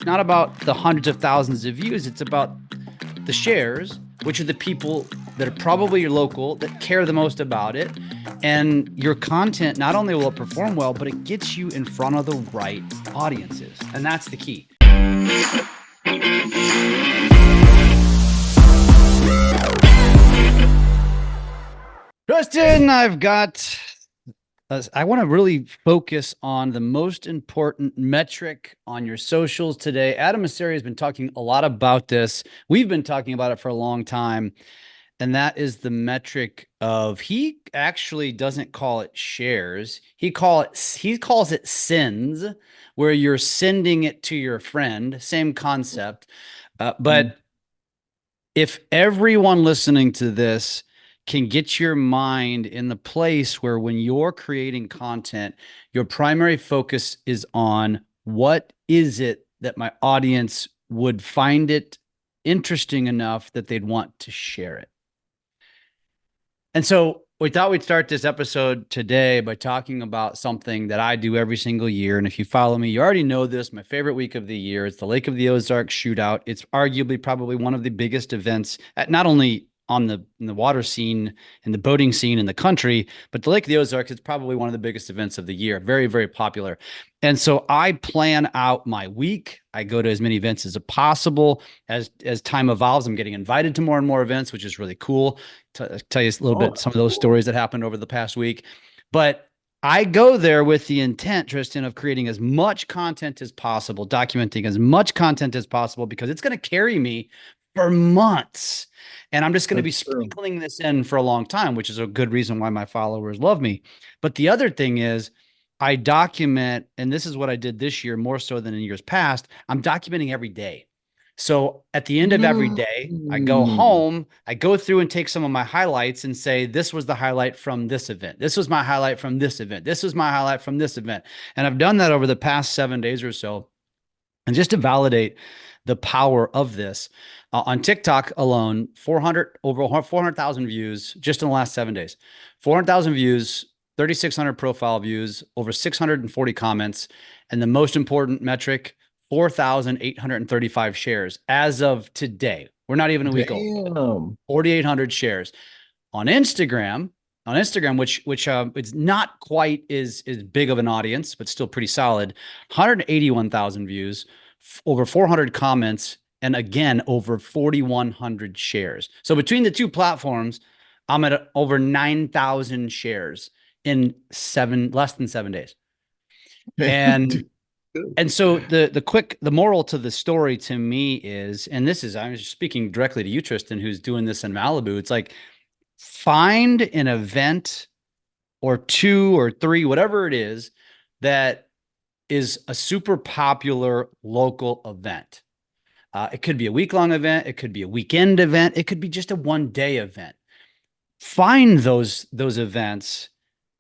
not about the hundreds of thousands of views. It's about the shares, which are the people that are probably your local that care the most about it. And your content, not only will it perform well, but it gets you in front of the right audiences. And that's the key. Justin, I want to really focus on the most important metric on your socials today. Adam Mosseri has been talking a lot about this. We've been talking about it for a long time. And that is the metric of, he actually doesn't call it shares. He calls it sends, where you're sending it to your friend. Same concept. But if everyone listening to this can get your mind in the place where when you're creating content, your primary focus is on what is it that my audience would find it interesting enough that they'd want to share it. And so we thought we'd start this episode today by talking about something that I do every single year. And if you follow me, you already know this. My favorite week of the year is the Lake of the Ozarks shootout. It's arguably probably one of the biggest events, not only in the water scene and the boating scene in the country, but the Lake of the Ozarks is probably one of the biggest events of the year. Very, very popular. And so I plan out my week. I go to as many events as possible. As time evolves, I'm getting invited to more and more events, which is really cool. To tell you a little bit, some of those stories that happened over the past week. But I go there with the intent, Tristan, of creating as much content as possible, documenting as much content as possible, because it's going to carry me for months. And I'm just going to be sprinkling this in for a long time, which is a good reason why my followers love me. But the other thing is, I document, and this is what I did this year more so than in years past, I'm documenting every day. So at the end of every day, I go home, I go through and take some of my highlights and say, this was the highlight from this event. This was my highlight from this event. This was my highlight from this event. And I've done that over the past 7 days or so. And just to validate the power of this, on TikTok alone, over 400,000 views just in the last 7 days. 400,000 views, 3,600 profile views, over 640 comments, and the most important metric, 4,835 shares as of today. We're not even a week old. 4,800 shares on Instagram. Which it's not quite as big of an audience, but still pretty solid. 181,000 views, over 400 comments, and again, over 4,100 shares. So between the two platforms, I'm at over 9,000 shares in less than 7 days. And so the moral to the story to me is, and I'm speaking directly to you, Tristan, who's doing this in Malibu. It's like, find an event or two or three, whatever it is, that is a super popular local event. It could be a week-long event. It could be a weekend event. It could be just a one-day event. Find those events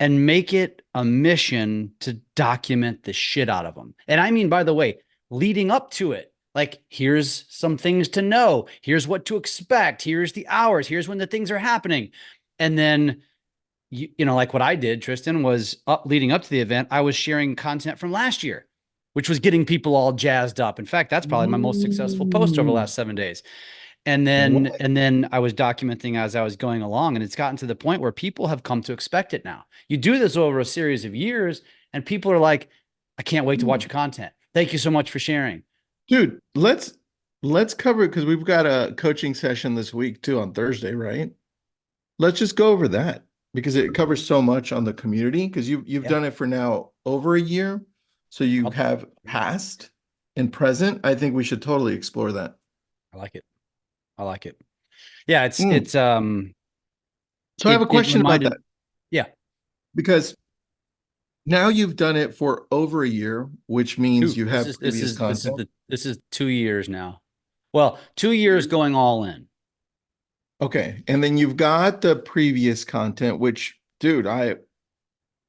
and make it a mission to document the shit out of them. And I mean, by the way, leading up to it, like, here's some things to know. Here's what to expect. Here's the hours. Here's when the things are happening. And then, you know, like what I did, Tristan, was leading up to the event, I was sharing content from last year, which was getting people all jazzed up. In fact, that's probably my most successful post over the last 7 days. And then I was documenting as I was going along, and it's gotten to the point where people have come to expect it now. You do this over a series of years, and people are like, I can't wait to watch your content. Thank you so much for sharing. Dude, let's cover it, because we've got a coaching session this week too on Thursday, right? Let's just go over that, because it covers so much on the community, because you've done it for now over a year. So you have past and present. I think we should totally explore that. I like it. Yeah, it's so I have a question about that. Yeah. Because now you've done it for over a year, which means you have previous content. This is 2 years now. Well, 2 years going all in. Okay. And then you've got the previous content, which, dude,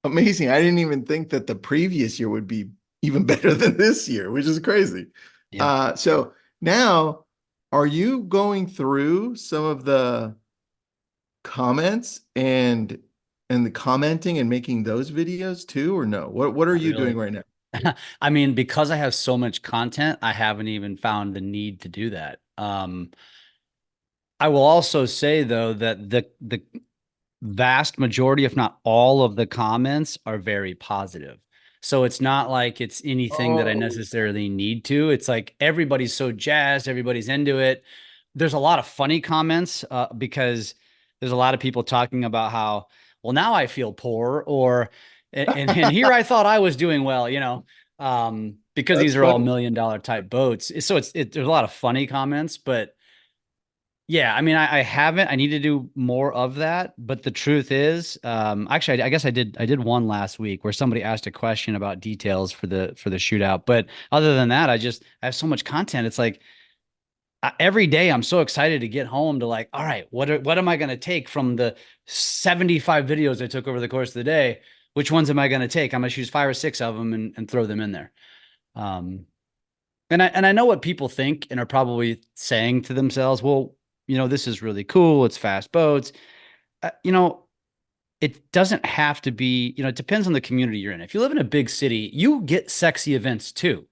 amazing. I didn't even think that the previous year would be even better than this year, which is crazy. Yeah. So now, are you going through some of the comments and the commenting and making those videos too, or no? What are you doing right now? I mean, because I have so much content, I haven't even found the need to do that. I will also say though that the vast majority, if not all of the comments are very positive. So it's not like it's anything that I Oh, necessarily need to. It's like everybody's so jazzed, everybody's into it. There's a lot of funny comments because there's a lot of people talking about how, well, now I feel poor, or and here I thought I was doing well, because that's these are all funny. $1 million type boats. So there's a lot of funny comments, but yeah, I mean, I haven't. I need to do more of that. But the truth is, actually, I guess I did one last week where somebody asked a question about details for the shootout. But other than that, I have so much content. It's like every day I'm so excited to get home to like, all right, what am I going to take from the 75 videos I took over the course of the day? Which ones am I going to take? I'm going to choose 5 or 6 of them and throw them in there. Um, and I know what people think and are probably saying to themselves, well, this is really cool. It's fast boats. Uh, you know, it doesn't have to be, it depends on the community you're in. If you live in a big city, you get sexy events too.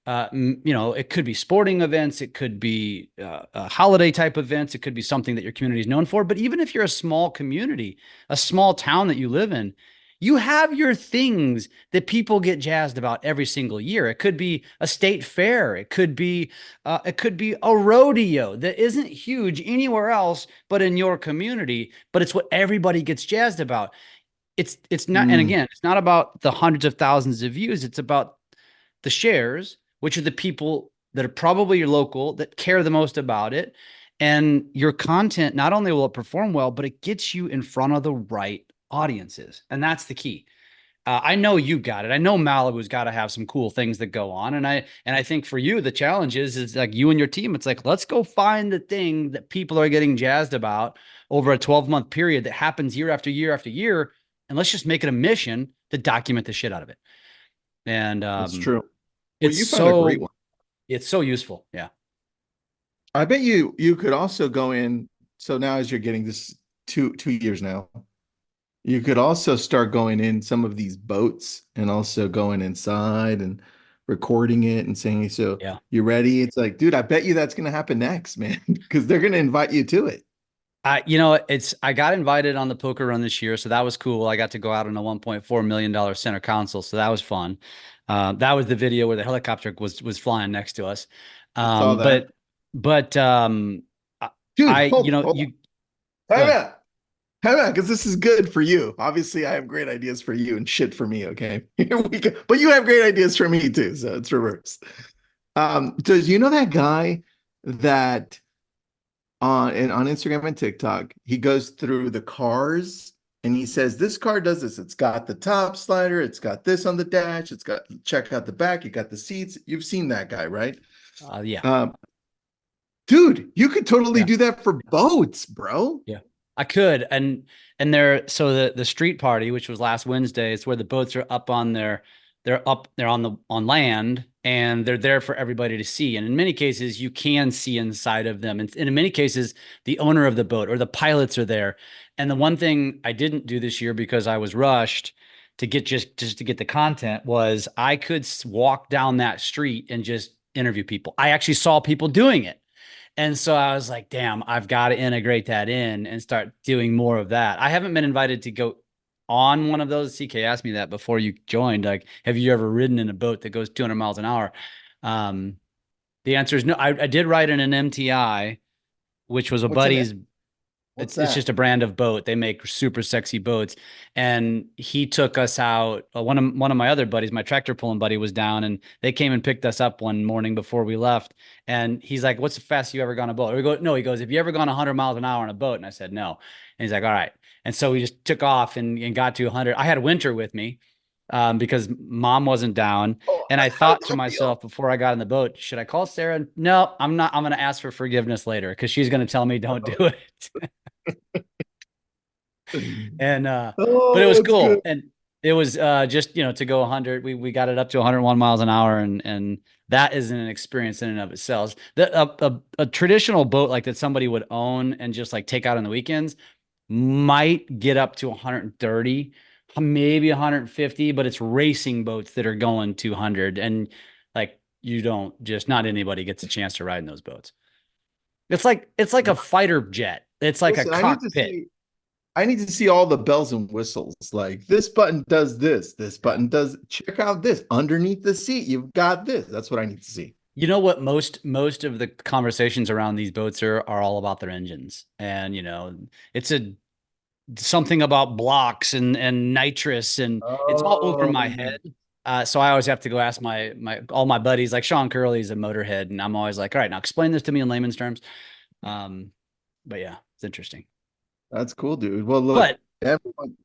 It could be sporting events, it could be holiday type events, it could be something that your community is known for. But even if you're a small community, a small town that you live in, you have your things that people get jazzed about every single year. It could be a state fair, it could be a rodeo that isn't huge anywhere else but in your community, but it's what everybody gets jazzed about. It's not, and Mm, again, it's not about the hundreds of thousands of views. It's about the shares, which are the people that are probably your local that care the most about it. And your content, not only will it perform well, but it gets you in front of the right audiences. And that's the key. I know you got it. I know Malibu's got to have some cool things that go on, and I think for you the challenge is like you and your team. It's like let's go find the thing that people are getting jazzed about over a 12-month period that happens year after year after year, and let's just make it a mission to document the shit out of it. And that's true. Well, it's you found a great so one. it's so useful. Yeah. I bet you could also go in. So now, as you're getting this 2 years now, you could also start going in some of these boats and also going inside and recording it and saying, "So Yeah. you ready?" It's like, dude, I bet you that's gonna happen next, man, because they're gonna invite you to it. I got invited on the poker run this year, so that was cool. I got to go out on a $1.4 million center console, so that was fun. That was the video where the helicopter was flying next to us. I saw Um, that. but but I, Dude, I hold, hold on. you Time good. out. Time out, because this is good for you. Obviously, I have great ideas for you and shit for me, okay? Here we go. But you have great ideas for me too, so it's reverse. Does you know that guy that on Instagram and TikTok, he goes through the cars and he says, this car does this. It's got the top slider, it's got this on the dash, it's got check out the back, you got the seats. You've seen that guy, right? Yeah. Um, dude, you could totally Yeah. do that for boats, bro. Yeah, I could. And so the street party, which was last Wednesday, it's where the boats are up on they're on land and they're there for everybody to see. And in many cases, you can see inside of them. And in many cases, the owner of the boat or the pilots are there. And the one thing I didn't do this year because I was rushed to get just to get the content was I could walk down that street and just interview people. I actually saw people doing it. And so I was like, damn, I've got to integrate that in and start doing more of that. I haven't been invited to go on one of those. CK asked me that before you joined. Like, have you ever ridden in a boat that goes 200 miles an hour? Um, the answer is no. I did ride in an MTI, which was a What's in it? buddy's. What's It's just that? a brand of boat. They make super sexy boats. And he took us out. One of my other buddies, my tractor pulling buddy, was down, and they came and picked us up one morning before we left. And he's like, "What's the fastest you ever gone on a boat?" We go, "No." He goes, "Have you ever gone 100 miles an hour on a boat?" And I said, "No." And he's like, "All right." And so we just took off and got to 100. I had Winter with me because mom wasn't down. Oh, And I how'd thought to that feel? myself before I got in the boat, should I call Sarah? No, I'm not. I'm going to ask for forgiveness later because she's going to tell me don't do it. And but it Oh, was that's good. cool. And it was just, to go 100. We got it up to 101 miles an hour, and that is an experience in and of itself. A traditional boat like that somebody would own and just like take out on the weekends might get up to 130, maybe 150, but it's racing boats that are going 200. And like, you don't just, not anybody gets a chance to ride in those boats. It's like a fighter jet. It's like a Listen, cockpit. I need to see all the bells and whistles. Like this button does this, this Yeah. button does, check out this. Underneath the seat, you've got this. That's what I need to see. You know what, most of the conversations around these boats are all about their engines. And it's a something about blocks and nitrous, and it's all over Oh, my head. So I always have to go ask my all my buddies. Like Sean Curley's a motorhead, and I'm always like, all right, now explain this to me in layman's terms. Um, but yeah, it's interesting. that's cool, dude. Well, look, But everyone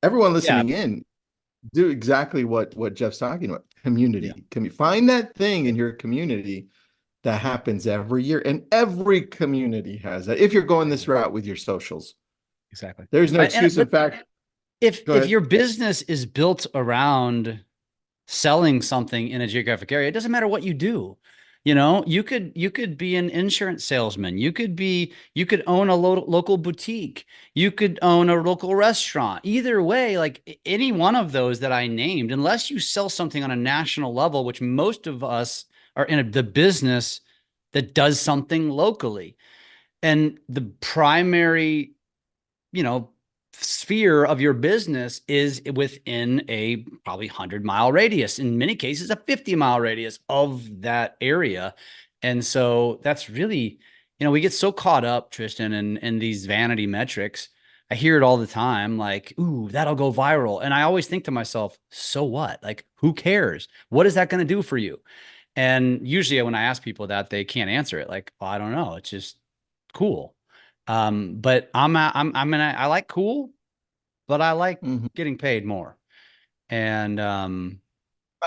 yeah, listening in, do exactly what Jeff's talking about. yeah, Community. Find that thing in your community that happens every year, and every community has that. If you're going this route with your socials, exactly. there's no And excuse. In but fact, if go if ahead. your business is built around selling something in a geographic area, it doesn't matter what you do. You could be an insurance salesman. You could own a local boutique. You could own a local restaurant. Either way, like any one of those that I named, unless you sell something on a national level, which most of us are in the business that does something locally. And the primary you know, sphere of your business is within a probably 100-mile radius, in many cases, a 50-mile radius of that area. And so that's really, we get so caught up, Tristan, in these vanity metrics. I hear it all the time, like, ooh, that'll go viral. And I always think to myself, so what? Like, who cares? What is that going to do for you? And usually when I ask people that, they can't answer it. Like, well, I don't know. It's just cool. But I like cool, but I like Mhm. getting paid more. And I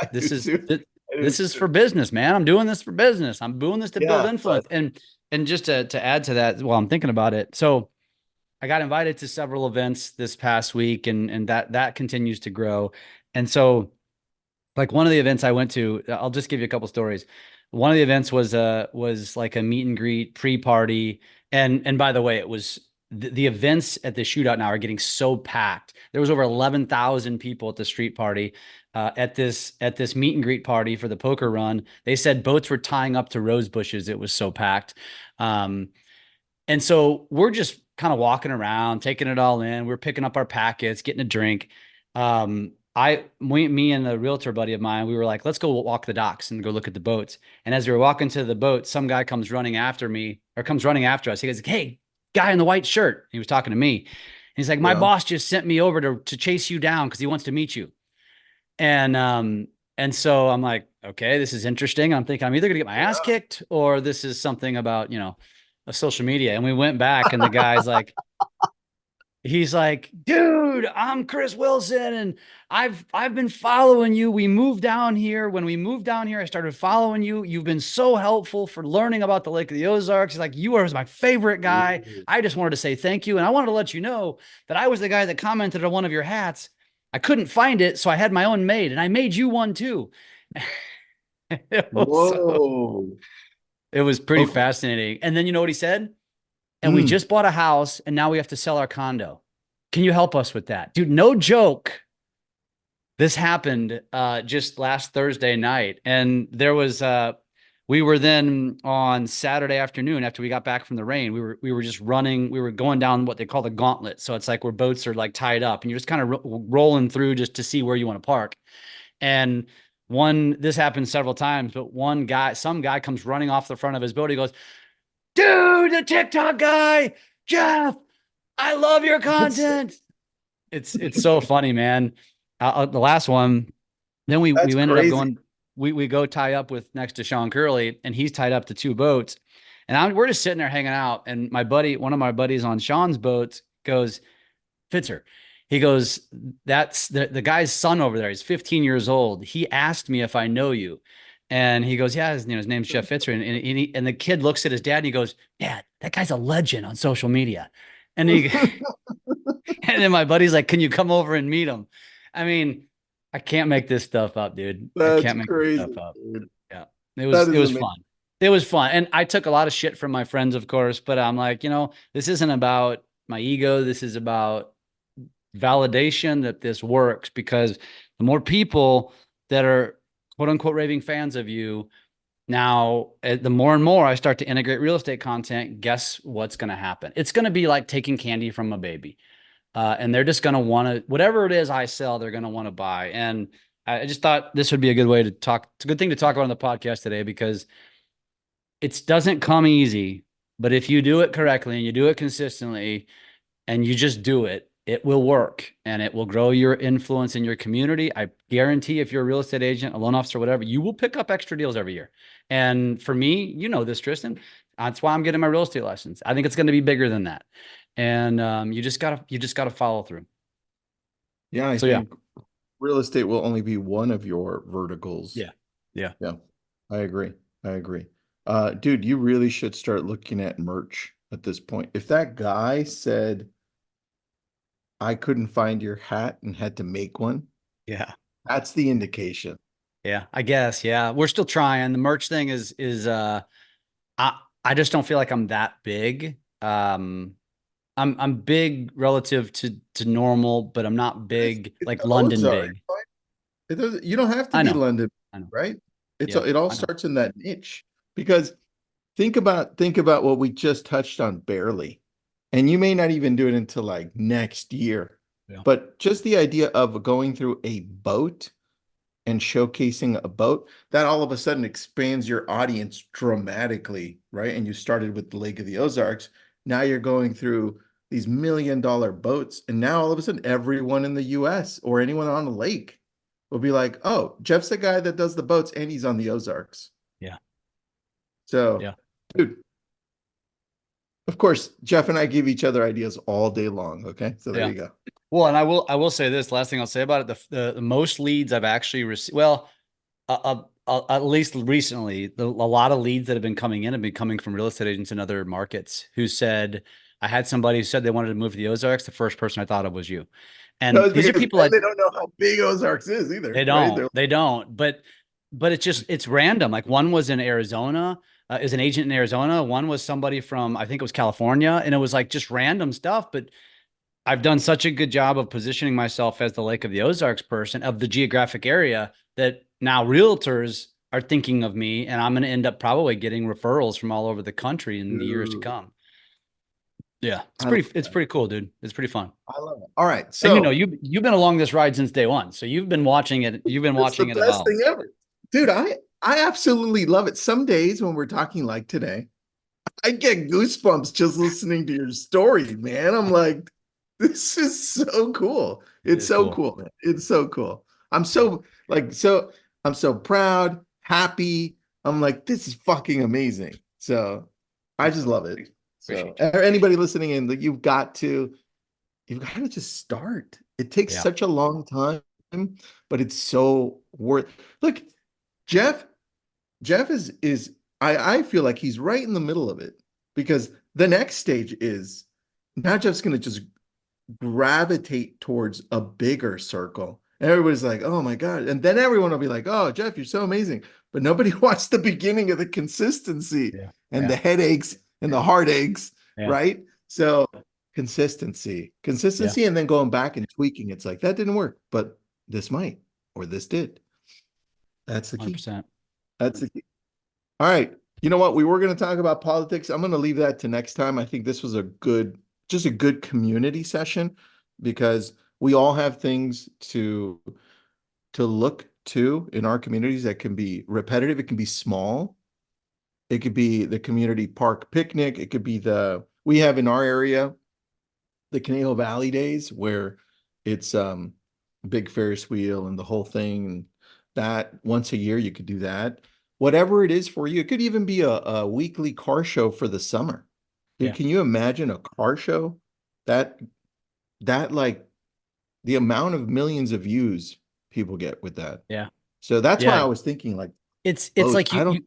do this is too. I do this is for too. business, man. I'm doing this for business. I'm doing this to build Yeah, influence. but And just to add to that, while I'm thinking about it, so I got invited to several events this past week, and that continues to grow. And so like one of the events I went to, I'll just give you a couple stories. One of the events was like a meet and greet pre-party. And by the way, it was the events at the shootout now are getting so packed. There was over 11,000 people at the street party, at this meet and greet party for the poker run. They said boats were tying up to rose bushes. It was so packed. Um, and so we're just kind of walking around, taking it all in. We're picking up our packets, getting a drink. Me and the realtor buddy of mine, we were like, let's go walk the docks and go look at the boats. And as we were walking to the boat, some guy comes running after me or comes running after us. He goes, hey, guy in the white shirt. He was talking to me. He's like, my yeah. boss just sent me over to chase you down because he wants to meet you. And so I'm like, okay, this is interesting. I'm thinking I'm either gonna get my ass Yeah. kicked or this is something about, a social media. And we went back and the guy's like, he's like, dude, I'm Chris Wilson and I've been following you. We moved down here. When we moved down here, I started following you. You've been so helpful for learning about the Lake of the Ozarks. He's like, you are my favorite guy. Ooh. I just wanted to say thank you. And I wanted to let you know that I was the guy that commented on one of your hats. I couldn't find it, so I had my own made, and I made you one too. it was, Whoa. it was pretty Okay. fascinating. And then you know what he said? And we Mm. just bought a house and now we have to sell our condo. Can you help us with that? Dude, no joke. This happened just last Thursday night. And we were then on Saturday afternoon after we got back from the rain, we were just running, we were going down what they call the gauntlet. So it's like where boats are like tied up and you're just kind of rolling through just to see where you want to park. And this happened several times, but some guy comes running off the front of his boat. He goes, dude, the TikTok guy, Jeff, I love your That's content. It's so funny, man. The last one, then we that's ended up crazy. going. We go tie up with next to Sean Curley, and he's tied up to two boats, and we're just sitting there hanging out. And one of my buddies on Sean's boats goes, Fitzer. He goes, that's the guy's son over there. He's 15 years old. He asked me if I know you. And he goes, yeah, his name's Jeff Fitzer. And the kid looks at his dad and he goes, Dad, that guy's a legend on social media. And he and then my buddy's like, can you come over and meet him? I mean, I can't make this stuff up, dude. I That's can't make this stuff crazy, up. dude. Yeah. It was That it is was amazing. fun. It was fun. And I took a lot of shit from my friends, of course, but I'm like, this isn't about my ego. This is about validation that this works, because the more people that are quote unquote raving fans of you, now, the more and more I start to integrate real estate content, guess what's going to happen? It's going to be like taking candy from a baby. And they're just going to want to, whatever it is I sell, they're going to want to buy. And I just thought this would be a good way to talk. It's a good thing to talk about on the podcast today, because it doesn't come easy. But if you do it correctly and you do it consistently and you just do it, it will work and it will grow your influence in your community. I guarantee if you're a real estate agent, a loan officer, whatever, you will pick up extra deals every year. And for me, you know this, Tristan, that's why I'm getting my real estate license. I think it's going to be bigger than that. And you just gotta follow through. Yeah, I So yeah, think real estate will only be one of your verticals. yeah, yeah, Yeah, I agree. I agree. Dude, you really should start looking at merch at this point. If that guy said, I couldn't find your hat and had to make one, yeah, that's the indication. yeah. I guess, yeah. We're still trying. The merch thing is I just don't feel like I'm that big. I'm big relative to normal, but I'm not big It's like the London Ozarks. big. It doesn't, you don't have to I be know, London, I know. right? Yep, It all I know. starts in that niche because think about what we just touched on barely. And you may not even do it until like next year. Yeah, But just the idea of going through a boat and showcasing a boat, that all of a sudden expands your audience dramatically, right? And you started with the Lake of the Ozarks. Now you're going through these $1 million boats. And now all of a sudden, everyone in the US or anyone on the lake will be like, oh, Jeff's the guy that does the boats and he's on the Ozarks. yeah, So, yeah, dude, of course, Jeff and I give each other ideas all day long. Okay. So there yeah. you go. Well, and I will say this last thing I'll say about it: the most leads I've actually received. Well, at least recently, a lot of leads that have been coming in have been coming from real estate agents in other markets who said, I had somebody who said they wanted to move to the Ozarks. The first person I thought of was you. No, And it's these are because people then I they don't know how big Ozarks is either, right? They're they don't, but it's random. Like one was in Arizona, is an agent in Arizona. One was somebody from, I think it was California, and it was like just random stuff. But I've done such a good job of positioning myself as the Lake of the Ozarks person of the geographic area that now realtors are thinking of me, and I'm going to end up probably getting referrals from all over the country in the years to Dude, come. Yeah, I love it's that. pretty cool, dude. It's pretty fun. I love it. All right. And So you've been along this ride since day one, so you've been watching it. You've been it's the watching it best evolve. thing ever. Dude, I absolutely love it. Some days when we're talking like today, I get goosebumps just listening to your story, man. I'm like, this is so cool. It It's is so cool. cool, man. It's so cool. I'm Yeah, so like so I'm so proud, happy. I'm like, this is fucking amazing. So I thanks, just buddy. love it. So Appreciate you. anybody listening in, that you've got to just start. It takes Yeah, such a long time, but it's so worth. Look, Jeff, Jeff is I feel like he's right in the middle of it because the next stage is now Jeff's going to just gravitate towards a bigger circle. And everybody's like, "Oh my God." And then everyone will be like, "Oh, Jeff, you're so amazing." But nobody wants the beginning of the consistency yeah, and yeah, the headaches and the heartaches, yeah, right? So yeah. consistency, and then going back and tweaking. It's like that didn't work, but this might, or this did. That's the key. 100%. That's the key. All right. You know what? We were going to talk about politics. I'm going to leave that to next time. I think this was just a good community session because we all have things to look to in our communities that can be repetitive. It can be small. It could be the community park picnic. It could be we have in our area the Conejo Valley Days where it's big Ferris wheel and the whole thing. And that once a year you could do that. Whatever it is for you. It could even be a weekly car show for the summer. Dude, Yeah, can you imagine a car show? That that like the amount of millions of views people get with that. yeah, So that's why yeah. I was thinking like It's boats. like I don't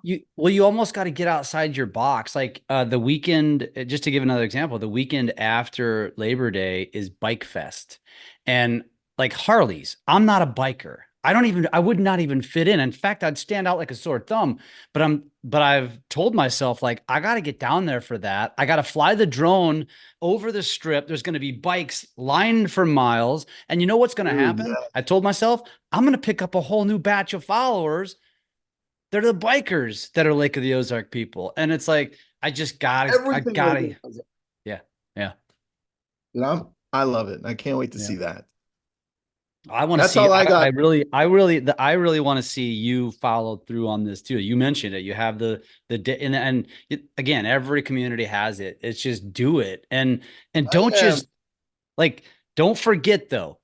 you almost got to get outside your box. Like the weekend, just to give another example, the weekend after Labor Day is Bike Fest. And like Harleys, I'm not a biker. I would not even fit in. In fact, I'd stand out like a sore thumb. But I've told myself, like, I got to get down there for that. I got to fly the drone over the strip. There's going to be bikes lined for miles. And you know what's going to Dude, happen? yeah. I told myself, I'm going to pick up a whole new batch of followers. They're the bikers that are Lake of the Ozark people. And it's like, I Everything like gotta, that. yeah, yeah, You know, I love it. I can't wait to yeah. see that. I want to That's see. all I got. I really want to see you follow through on this too. You mentioned it. You have and again, every community has it. It's just do it and I don't am. just like don't forget though.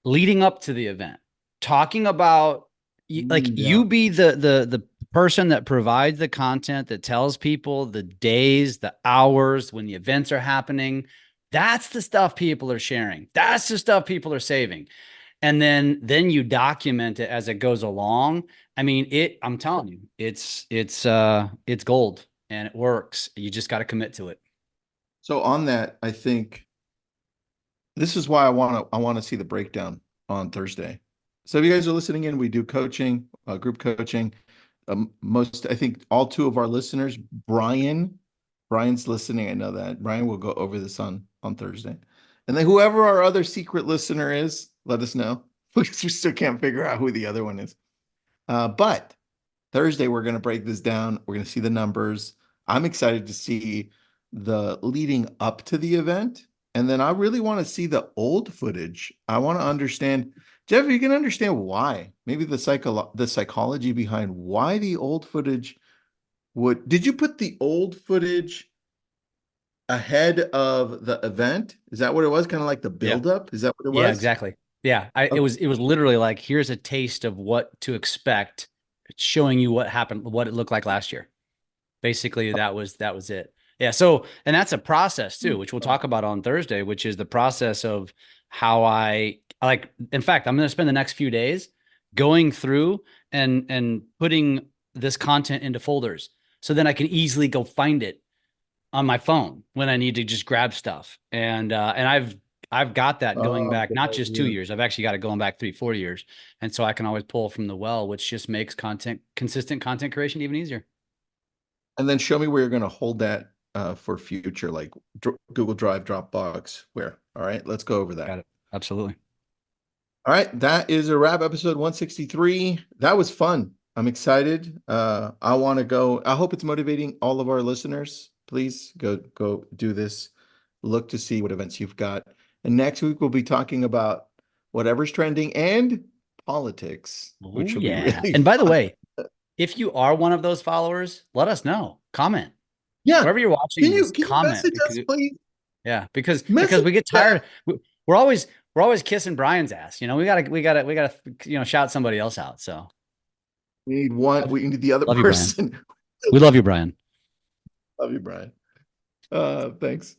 Leading up to the event, talking about Yeah. you be the person that provides the content that tells people the days, the hours when the events are happening. That's the stuff people are sharing. That's the stuff people are saving, and then you document it as it goes along. I mean, I'm telling you, it's gold and it works. You just got to commit to it. So on that, I think this is why I want to see the breakdown on Thursday. So if you guys are listening in, we do coaching, group coaching. Most, I think all two of our listeners, Brian's listening. I know that Brian will go over this on Thursday. And then whoever our other secret listener is, let us know because we still can't figure out who the other one is. But Thursday, we're going to break this down. We're going to see the numbers. I'm excited to see the leading up to the event. And then I really want to see the old footage. I want to understand, Jeff, you can understand why. Maybe the psychology behind why the old footage did you put the old footage ahead of the event? Is that what it was? Kind of like the Yeah. buildup? Is that what it Yeah, was? exactly. Yeah, Okay. it was literally like here's a taste of what to expect, showing you what happened, what it looked like last year. Basically, that was it. Yeah. So, and that's a process too, which we'll talk about on Thursday, which is the process of how I like. In fact, I'm going to spend the next few days going through and putting this content into folders, so then I can easily go find it on my phone when I need to just grab stuff. And I've got that going Oh, back good not just two idea. years. I've actually got it going back 3, 4 years, and so I can always pull from the well, which just makes consistent content creation even easier. And then show me where you're going to hold that for future, like Google Drive, Dropbox, where. All right, let's go over that. Got it. Absolutely. All right, that is a wrap, episode 163. That was fun. I'm excited. I want to go. I hope it's motivating all of our listeners. Please go do this. Look to see what events you've got. And next week we'll be talking about whatever's trending and politics, which Oh will be yeah. really And by the fun. way, if you are one of those followers, let us know. Comment. Yeah. Wherever you're Can watching you this, can you comment message because us, please? yeah, because Message we get Jeff. tired. We're always we're always kissing Brian's ass. We gotta shout somebody else out. So We need one. love, We need the other love you, Brian. person. We love you, Brian. Love you, Brian. Thanks.